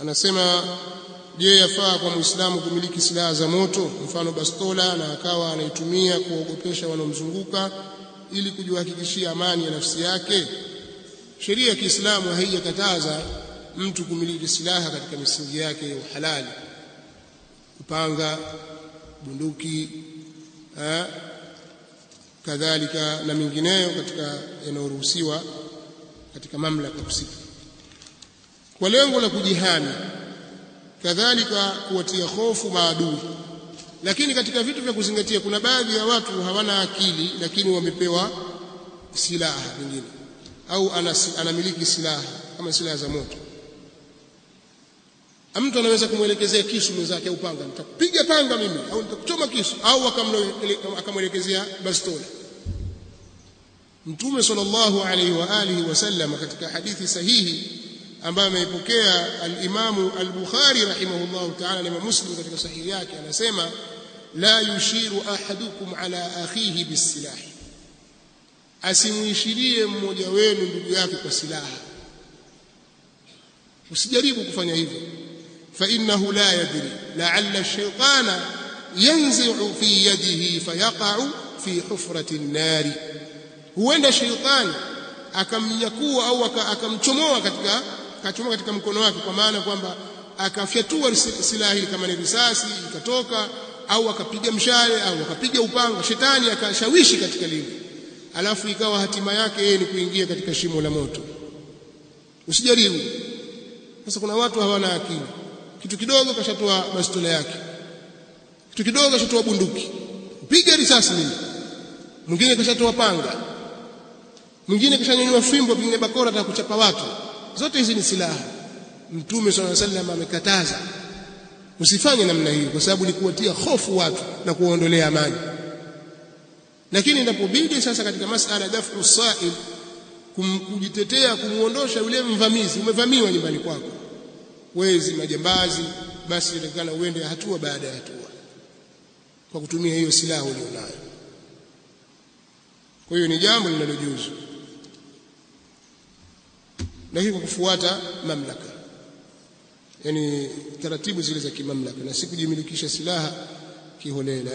anasema je, yafaa kwa Muislamu kumiliki silaha za moto mfano bastola na akawa anaitumia kuogopesha wanaomzunguka ili kujihakikishia amani ya nafsi yake? Sheria ya Kiislamu haijakataza mtu kumiliki silaha katika misingi yake ya uhalali, upanga, bunduki, kadhalika na mingineyo katika yanayoruhusiwa katika mamlaka husika kwa lengo la kujihami, kadhalika kuwatia hofu maadui. Lakini katika vitu vya kuzingatia, kuna baadhi ya watu hawana akili lakini wamepewa silaha nyingine au anamiliki silaha kama silaha za moto. Mtu anaweza kumwelekezea kisu mwenzake au panga, nitakupiga panga mimi au nitakuchoma kisu, au akamwelekezea bastola. Mtume sallallahu alayhi wa alihi wasallam katika hadithi sahihi ambayo ameipokea al-Imam al-Bukhari rahimahullahu ta'ala na Muslim katika sahihi yake, anasema la yushiru ahadukum ala akhihi bisilah, asimuishirie mmoja wenu ndugu yake kwa silaha. Usijaribu kufanya hivyo, fa innahu la yadri la'alla ash-shaytana yanzi'u fi yadihi fayaqa'u fi hufrati an-nar, huenda shaytani akamnyakua au akamchomoa katika mkono wake, kwa maana kwamba akafyatua silaha hii kama ni risasi ikatoka, au akapiga mshale au akapiga upanga, shetani akashawishi katika lile, alafu ikawa hatima yake yeye ni kuingia katika shimo la moto. Usijaribu. Sasa kuna watu hawana akili, kitu kidogo kashatoa bastola yake, kitu kidogo kashatoa bunduki, piga risasi nini, mwingine kashatoa panga, mwingine kashanyanyua fimbo, pengine bakora atakuchapa watu. Zote hizi ni silaha. Mtume sallallahu alaihi wasallam amekataza usifanye namna hiyo, kwa sababu ni kuwatia hofu watu na kuondolea amani. Lakini inapobidi sasa katika masala dafu sa'il, kujitetea, kumuondosha yule mvamizi, umevamiwa nyumbani kwako, wezi, majambazi, basi inatakana uende hatua baada ya hatua kwa kutumia hiyo silaha ulionayo. Kwa hiyo ni jambo linalojuzu, lakini kwa kufuata mamlaka, yani taratibu zile za kimamlaka, na si kujimilikisha silaha kiholela.